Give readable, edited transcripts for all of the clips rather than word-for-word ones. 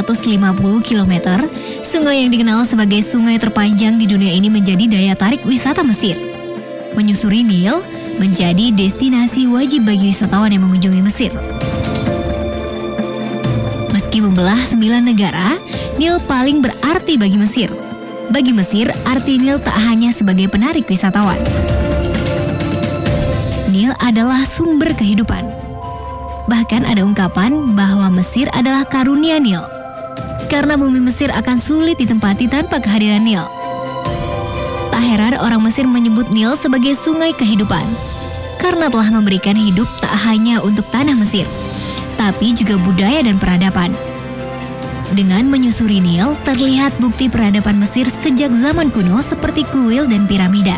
km, sungai yang dikenal sebagai sungai terpanjang di dunia ini menjadi daya tarik wisata Mesir. Menyusuri Nil menjadi destinasi wajib bagi wisatawan yang mengunjungi Mesir. Meski membelah 9 negara, Nil paling berarti bagi Mesir. Bagi Mesir, arti Nil tak hanya sebagai penarik wisatawan. Nil adalah sumber kehidupan. Bahkan ada ungkapan bahwa Mesir adalah karunia Nil. Karena bumi Mesir akan sulit ditempati tanpa kehadiran Nil. Tak heran orang Mesir menyebut Nil sebagai sungai kehidupan. Karena telah memberikan hidup tak hanya untuk tanah Mesir, tapi juga budaya dan peradaban. Dengan menyusuri Nil, terlihat bukti peradaban Mesir sejak zaman kuno seperti kuil dan piramida.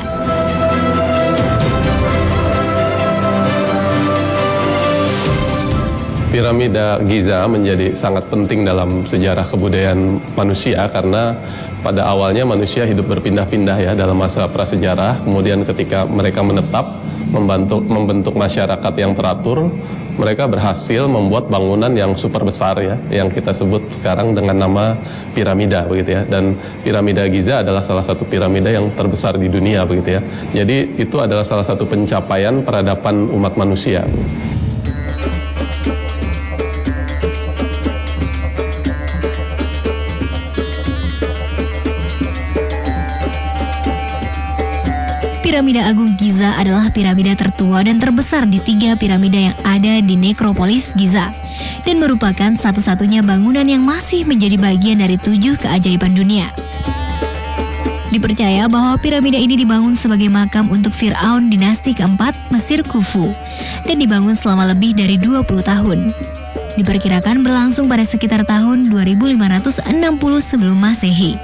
Piramida Giza menjadi sangat penting dalam sejarah kebudayaan manusia karena pada awalnya manusia hidup berpindah-pindah ya dalam masa prasejarah. Kemudian ketika mereka menetap, membentuk masyarakat yang teratur, mereka berhasil membuat bangunan yang super besar ya, yang kita sebut sekarang dengan nama piramida begitu ya. Dan piramida Giza adalah salah satu piramida yang terbesar di dunia begitu ya. Jadi itu adalah salah satu pencapaian peradaban umat manusia. Piramida Agung Giza adalah piramida tertua dan terbesar di 3 piramida yang ada di nekropolis Giza dan merupakan satu-satunya bangunan yang masih menjadi bagian dari 7 keajaiban dunia. Dipercaya bahwa piramida ini dibangun sebagai makam untuk Fir'aun dinasti keempat Mesir Khufu dan dibangun selama lebih dari 20 tahun. Diperkirakan berlangsung pada sekitar tahun 2560 sebelum Masehi.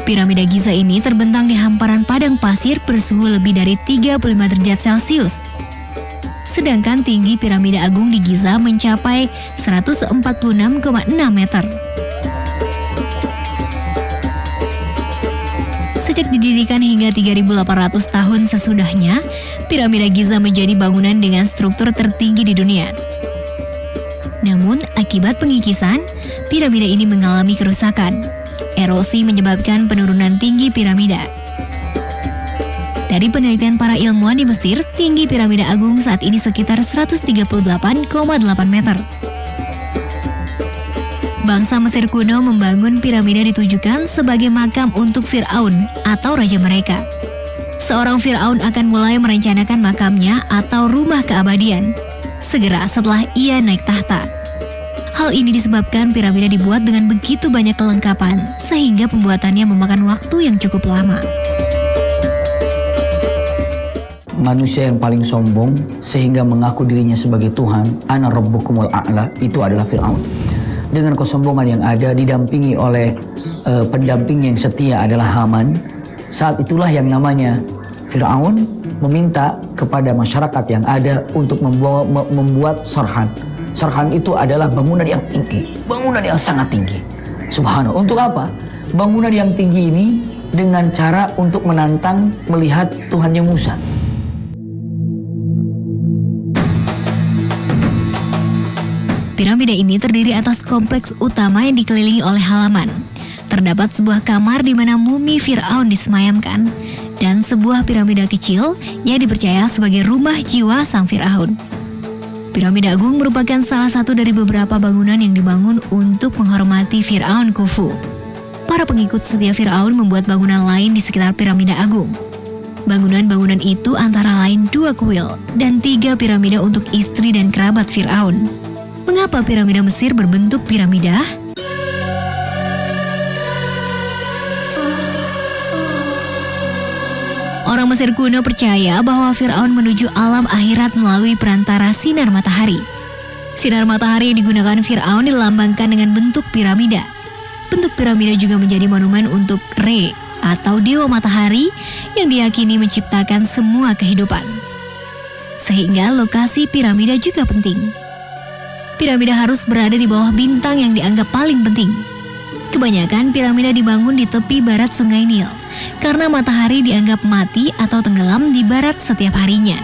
Piramida Giza ini terbentang di hamparan padang pasir bersuhu lebih dari 35 derajat Celcius. Sedangkan tinggi piramida agung di Giza mencapai 146,6 meter. Sejak didirikan hingga 3.800 tahun sesudahnya, piramida Giza menjadi bangunan dengan struktur tertinggi di dunia. Namun, akibat pengikisan, piramida ini mengalami kerusakan. Erosi menyebabkan penurunan tinggi piramida. Dari penelitian para ilmuwan di Mesir, tinggi piramida agung saat ini sekitar 138,8 meter. Bangsa Mesir kuno membangun piramida ditujukan sebagai makam untuk Fir'aun atau raja mereka. Seorang Fir'aun akan mulai merencanakan makamnya atau rumah keabadian segera setelah ia naik tahta. Hal ini disebabkan piramida dibuat dengan begitu banyak kelengkapan, sehingga pembuatannya memakan waktu yang cukup lama. Manusia yang paling sombong, sehingga mengaku dirinya sebagai Tuhan, Ana Rabbukumul A'la, itu adalah Fir'aun. Dengan kesombongan yang ada, didampingi oleh pendamping yang setia adalah Haman. Saat itulah yang namanya Fir'aun meminta kepada masyarakat yang ada untuk membuat sarhan. Sarhan itu adalah bangunan yang tinggi, bangunan yang sangat tinggi. Subhanallah. Untuk apa? Bangunan yang tinggi ini dengan cara untuk menantang melihat Tuhannya Musa. Piramida ini terdiri atas kompleks utama yang dikelilingi oleh halaman. Terdapat sebuah kamar di mana mumi Fir'aun disemayamkan dan sebuah piramida kecil yang dipercaya sebagai rumah jiwa sang Fir'aun. Piramida Agung merupakan salah satu dari beberapa bangunan yang dibangun untuk menghormati Fir'aun Khufu. Para pengikut setia Fir'aun membuat bangunan lain di sekitar Piramida Agung. Bangunan-bangunan itu antara lain 2 kuil dan 3 piramida untuk istri dan kerabat Fir'aun. Mengapa piramida Mesir berbentuk piramida? Orang Mesir kuno percaya bahwa Fir'aun menuju alam akhirat melalui perantara sinar matahari. Sinar matahari yang digunakan Fir'aun dilambangkan dengan bentuk piramida. Bentuk piramida juga menjadi monumen untuk Re atau dewa matahari yang diyakini menciptakan semua kehidupan. Sehingga lokasi piramida juga penting. Piramida harus berada di bawah bintang yang dianggap paling penting. Kebanyakan piramida dibangun di tepi barat Sungai Nil karena matahari dianggap mati atau tenggelam di barat setiap harinya.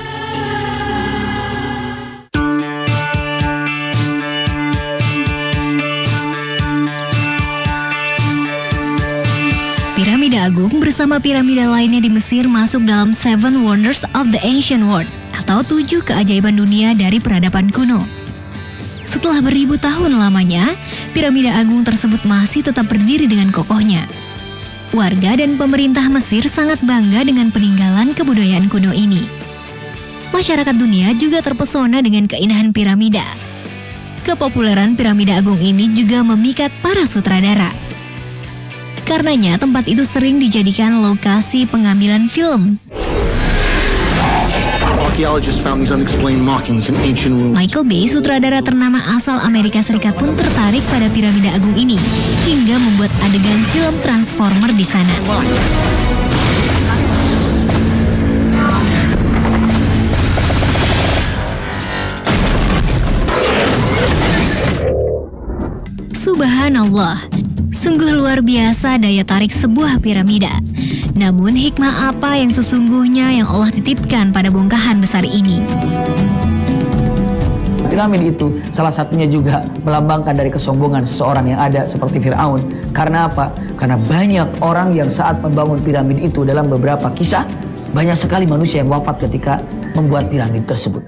bersama piramida lainnya di Mesir masuk dalam Seven Wonders of the Ancient World atau 7 keajaiban dunia dari peradaban kuno. Setelah beribu tahun lamanya, piramida agung tersebut masih tetap berdiri dengan kokohnya. Warga dan pemerintah Mesir sangat bangga dengan peninggalan kebudayaan kuno ini. Masyarakat dunia juga terpesona dengan keindahan piramida. Kepopuleran piramida agung ini juga memikat para sutradara. Karenanya tempat itu sering dijadikan lokasi pengambilan film. Michael Bay, sutradara ternama asal Amerika Serikat pun tertarik pada piramida agung ini hingga membuat adegan film Transformer di sana. Subhanallah, sungguh luar biasa daya tarik sebuah piramida. Namun hikmah apa yang sesungguhnya yang Allah titipkan pada bongkahan besar ini? Piramid itu salah satunya juga melambangkan dari kesombongan seseorang yang ada seperti Fir'aun. Karena apa? Karena banyak orang yang saat membangun piramid itu dalam beberapa kisah, banyak sekali manusia yang wafat ketika membuat piramid tersebut.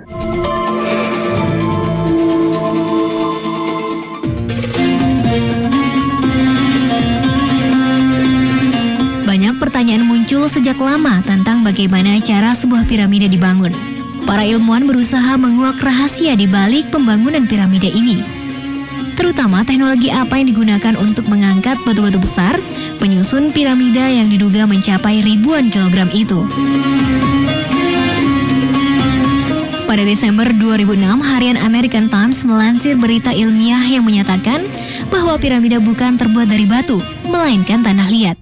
Banyak pertanyaan muncul sejak lama tentang bagaimana cara sebuah piramida dibangun. Para ilmuwan berusaha menguak rahasia di balik pembangunan piramida ini. Terutama teknologi apa yang digunakan untuk mengangkat batu-batu besar, penyusun piramida yang diduga mencapai ribuan kilogram itu. Pada Desember 2006, harian American Times melansir berita ilmiah yang menyatakan bahwa piramida bukan terbuat dari batu, melainkan tanah liat.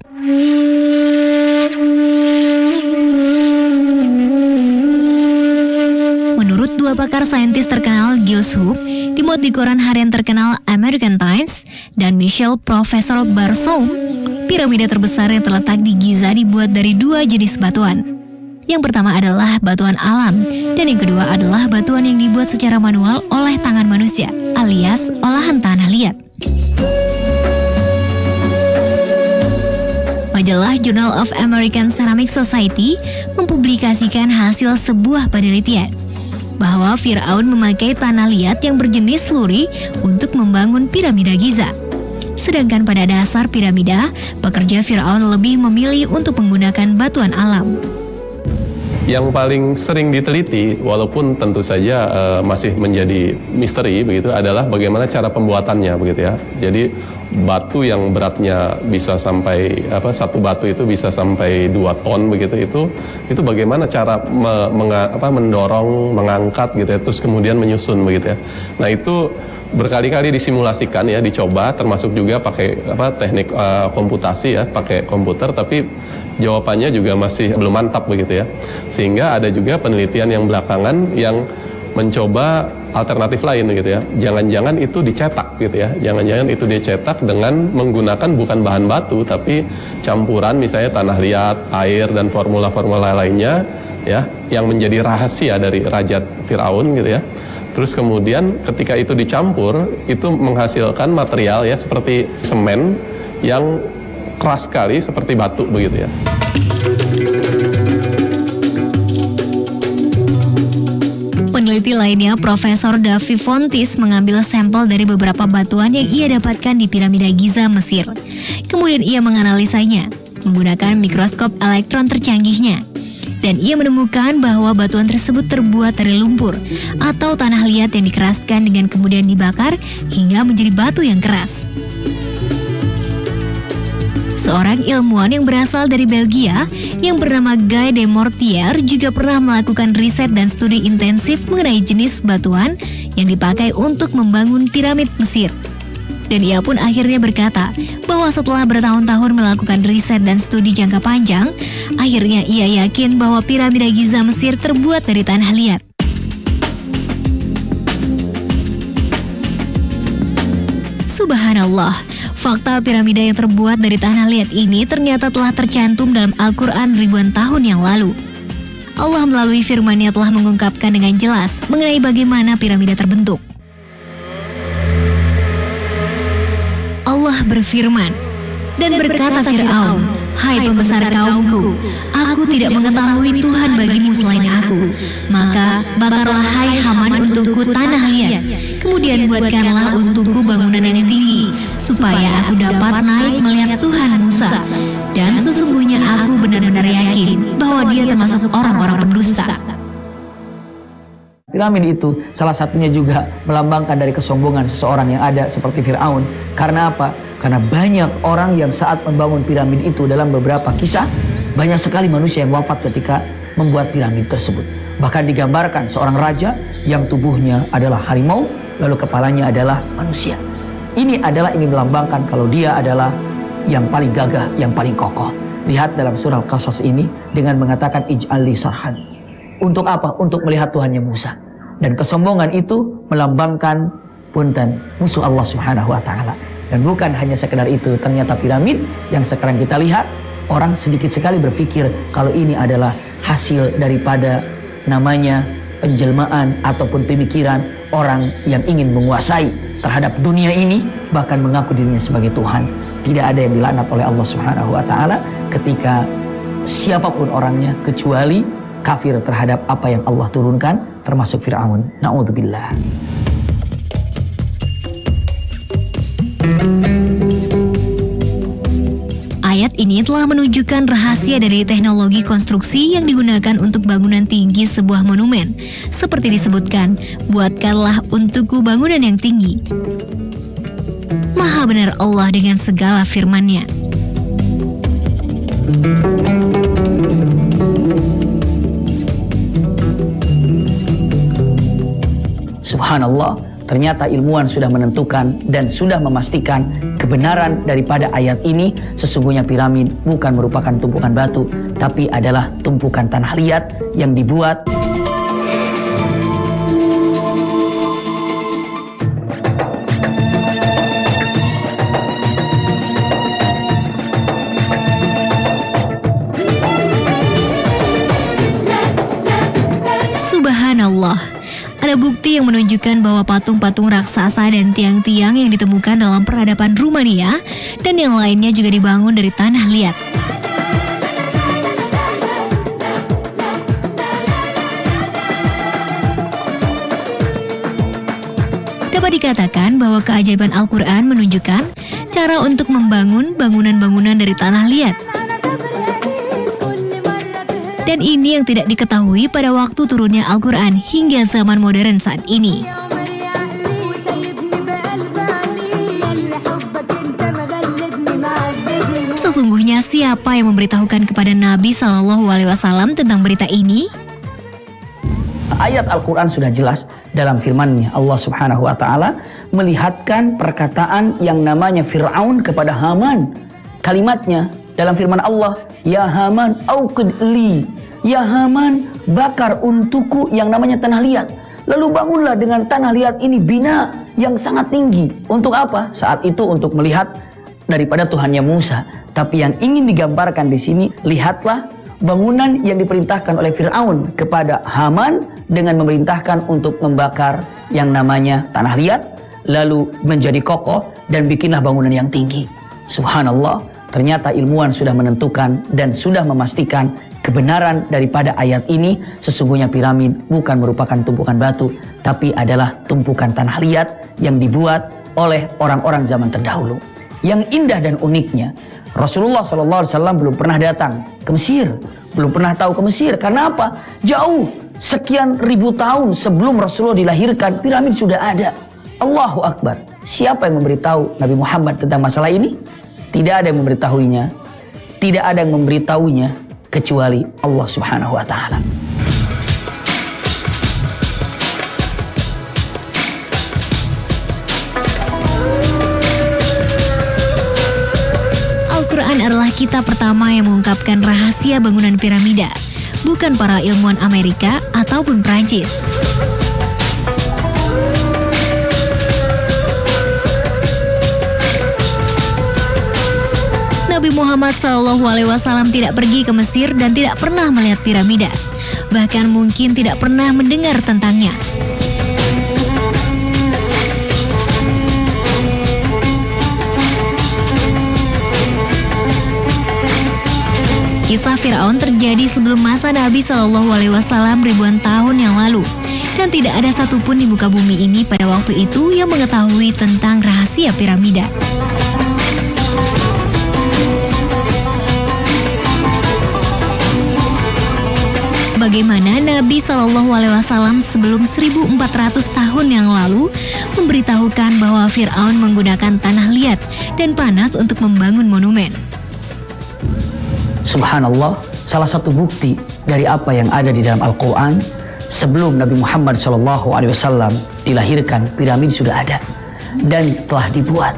Menurut dua pakar saintis terkenal, Giles Hoop, dimuat di koran harian terkenal American Times, dan Michel Professor Barsoum, piramida terbesar yang terletak di Giza dibuat dari 2 jenis batuan. Yang pertama adalah batuan alam, dan yang kedua adalah batuan yang dibuat secara manual oleh tangan manusia, alias olahan tanah liat. Majalah Journal of American Ceramic Society mempublikasikan hasil sebuah penelitian bahwa Fir'aun memakai tanah liat yang berjenis luri untuk membangun piramida Giza. Sedangkan pada dasar piramida, pekerja Fir'aun lebih memilih untuk menggunakan batuan alam. Yang paling sering diteliti, walaupun tentu saja masih menjadi misteri begitu, adalah bagaimana cara pembuatannya begitu ya. Jadi batu yang beratnya bisa sampai satu batu itu bisa sampai 2 ton begitu, itu bagaimana cara mendorong, mengangkat gitu ya, terus kemudian menyusun begitu ya. Nah itu berkali-kali disimulasikan ya, dicoba, termasuk juga pakai teknik komputasi ya, pakai komputer, tapi jawabannya juga masih belum mantap begitu ya. Sehingga ada juga penelitian yang belakangan yang mencoba alternatif lain gitu ya. Jangan-jangan itu dicetak gitu ya. Jangan-jangan itu dicetak dengan menggunakan bukan bahan batu tapi campuran misalnya tanah liat, air dan formula-formula lainnya ya, yang menjadi rahasia dari Raja Fir'aun gitu ya. Terus kemudian ketika itu dicampur, itu menghasilkan material ya seperti semen yang keras sekali seperti batu begitu ya. Peneliti lainnya, Profesor Davy Fontis, mengambil sampel dari beberapa batuan yang ia dapatkan di piramida Giza, Mesir. Kemudian ia menganalisanya menggunakan mikroskop elektron tercanggihnya. Dan ia menemukan bahwa batuan tersebut terbuat dari lumpur atau tanah liat yang dikeraskan dengan kemudian dibakar hingga menjadi batu yang keras. Seorang ilmuwan yang berasal dari Belgia yang bernama Guy de Mortier juga pernah melakukan riset dan studi intensif mengenai jenis batuan yang dipakai untuk membangun piramid Mesir. Dan ia pun akhirnya berkata bahwa setelah bertahun-tahun melakukan riset dan studi jangka panjang, akhirnya ia yakin bahwa piramida Giza Mesir terbuat dari tanah liat. Subhanallah, fakta piramida yang terbuat dari tanah liat ini ternyata telah tercantum dalam Al-Quran ribuan tahun yang lalu. Allah melalui firman-Nya telah mengungkapkan dengan jelas mengenai bagaimana piramida terbentuk. Allah berfirman, dan berkata Fir'aun, "Hai pembesar kaumku, aku tidak mengetahui Tuhan bagimu selain aku. Maka bakarlah hai Haman untukku tanah liat. Kemudian buatkanlah untukku bangunan yang tinggi, supaya aku dapat naik melihat Tuhan Musa. Dan sesungguhnya aku benar-benar yakin bahwa dia termasuk orang-orang pendusta." Piramid itu salah satunya juga melambangkan dari kesombongan seseorang yang ada seperti Fir'aun. Karena apa? Karena banyak orang yang saat membangun piramid itu, dalam beberapa kisah, banyak sekali manusia yang wafat ketika membuat piramid tersebut. Bahkan digambarkan seorang raja yang tubuhnya adalah harimau, lalu kepalanya adalah manusia. Ini adalah ingin melambangkan kalau dia adalah yang paling gagah, yang paling kokoh. Lihat dalam surah Al-Qasas ini dengan mengatakan ij'alli sarhan. Untuk apa? Untuk melihat Tuhannya Musa. Dan kesombongan itu melambangkan punten musuh Allah Subhanahu wa taala. Dan bukan hanya sekedar itu, ternyata piramid yang sekarang kita lihat, orang sedikit sekali berpikir kalau ini adalah hasil daripada namanya penjelmaan ataupun pemikiran orang yang ingin menguasai terhadap dunia ini, bahkan mengaku dirinya sebagai Tuhan. Tidak ada yang dilaknat oleh Allah Subhanahu wa taala ketika siapapun orangnya kecuali kafir terhadap apa yang Allah turunkan, termasuk Fir'aun. Na'udzubillah. Ayat ini telah menunjukkan rahasia dari teknologi konstruksi yang digunakan untuk bangunan tinggi sebuah monumen. Seperti disebutkan, buatkanlah untukku bangunan yang tinggi. Maha benar Allah dengan segala firman-Nya. Subhanallah, ternyata ilmuwan sudah menentukan dan sudah memastikan kebenaran daripada ayat ini. Sesungguhnya piramid bukan merupakan tumpukan batu, tapi adalah tumpukan tanah liat yang dibuat Subhanallah. Ada bukti yang menunjukkan bahwa patung-patung raksasa dan tiang-tiang yang ditemukan dalam peradaban Rumania dan yang lainnya juga dibangun dari tanah liat. Dapat dikatakan bahwa keajaiban Al-Quran menunjukkan cara untuk membangun bangunan-bangunan dari tanah liat. Dan ini yang tidak diketahui pada waktu turunnya Al-Quran hingga zaman modern saat ini. Sesungguhnya siapa yang memberitahukan kepada Nabi SAW tentang berita ini? Ayat Al-Quran sudah jelas dalam firman-Nya. Allah Subhanahu wa taala melihatkan perkataan yang namanya Fir'aun kepada Haman. Kalimatnya dalam firman Allah, "Ya Haman, auqid li." Ya Haman, bakar untukku yang namanya tanah liat. Lalu bangunlah dengan tanah liat ini bina yang sangat tinggi. Untuk apa? Saat itu untuk melihat daripada Tuhannya Musa. Tapi yang ingin digambarkan di sini, lihatlah bangunan yang diperintahkan oleh Fir'aun kepada Haman dengan memerintahkan untuk membakar yang namanya tanah liat, lalu menjadi kokoh dan bikinlah bangunan yang tinggi. Subhanallah, ternyata ilmuwan sudah menentukan dan sudah memastikan kebenaran daripada ayat ini. Sesungguhnya piramid bukan merupakan tumpukan batu, tapi adalah tumpukan tanah liat yang dibuat oleh orang-orang zaman terdahulu. Yang indah dan uniknya, Rasulullah SAW belum pernah datang ke Mesir, belum pernah tahu ke Mesir. Karena apa? Jauh, sekian ribu tahun sebelum Rasulullah dilahirkan, piramid sudah ada. Allahu Akbar. Siapa yang memberitahu Nabi Muhammad tentang masalah ini? Tidak ada yang memberitahuinya. Tidak ada yang memberitahuinya kecuali Allah Subhanahu wa taala. Al-Quran adalah kitab pertama yang mengungkapkan rahasia bangunan piramida, bukan para ilmuwan Amerika ataupun Prancis. Nabi Muhammad SAW tidak pergi ke Mesir dan tidak pernah melihat piramida, bahkan mungkin tidak pernah mendengar tentangnya. Kisah Fir'aun terjadi sebelum masa Nabi Shallallahu Alaihi Wasallam ribuan tahun yang lalu, dan tidak ada satupun di muka bumi ini pada waktu itu yang mengetahui tentang rahasia piramida. Bagaimana Nabi Shallallahu Alaihi Wasallam sebelum 1400 tahun yang lalu memberitahukan bahwa Fir'aun menggunakan tanah liat dan panas untuk membangun monumen. Subhanallah, salah satu bukti dari apa yang ada di dalam Al-Quran, sebelum Nabi Muhammad SAW dilahirkan, piramid sudah ada dan telah dibuat.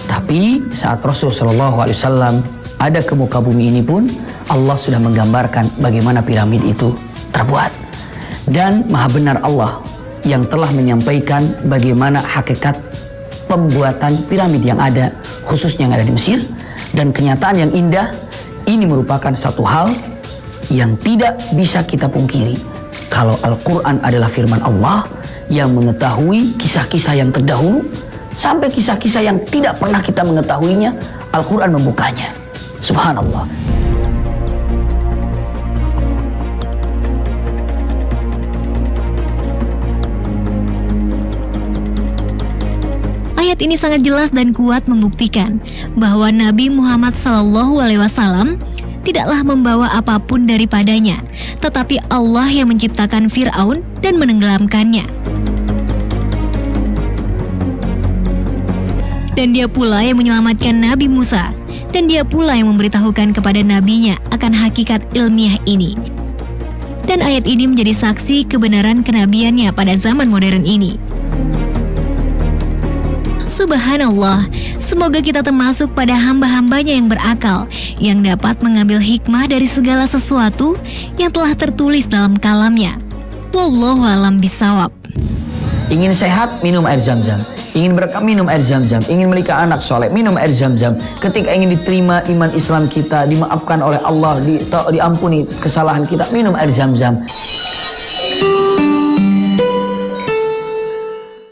Tapi saat Rasul SAW ada ke muka bumi ini pun, Allah sudah menggambarkan bagaimana piramid itu terbuat. Dan maha benar Allah yang telah menyampaikan bagaimana hakikat pembuatan piramid yang ada, khususnya yang ada di Mesir. Dan kenyataan yang indah, ini merupakan satu hal yang tidak bisa kita pungkiri. Kalau Al-Quran adalah firman Allah yang mengetahui kisah-kisah yang terdahulu, sampai kisah-kisah yang tidak pernah kita mengetahuinya, Al-Quran membukanya. Subhanallah. Ayat ini sangat jelas dan kuat membuktikan bahwa Nabi Muhammad SAW tidaklah membawa apapun daripadanya, tetapi Allah yang menciptakan Fir'aun dan menenggelamkannya. Dan dia pula yang menyelamatkan Nabi Musa, dan dia pula yang memberitahukan kepada nabinya akan hakikat ilmiah ini. Dan ayat ini menjadi saksi kebenaran kenabiannya pada zaman modern ini. Subhanallah, semoga kita termasuk pada hamba-hambanya yang berakal, yang dapat mengambil hikmah dari segala sesuatu yang telah tertulis dalam kalamnya. Wallahu a'lam bishawab. Ingin sehat, minum air Zam-Zam. Ingin berkah, minum air Zam-Zam. Ingin menikah anak soleh, minum air Zam-Zam. Ketika ingin diterima iman Islam kita, dimaafkan oleh Allah, diampuni kesalahan kita, minum air Zam-Zam.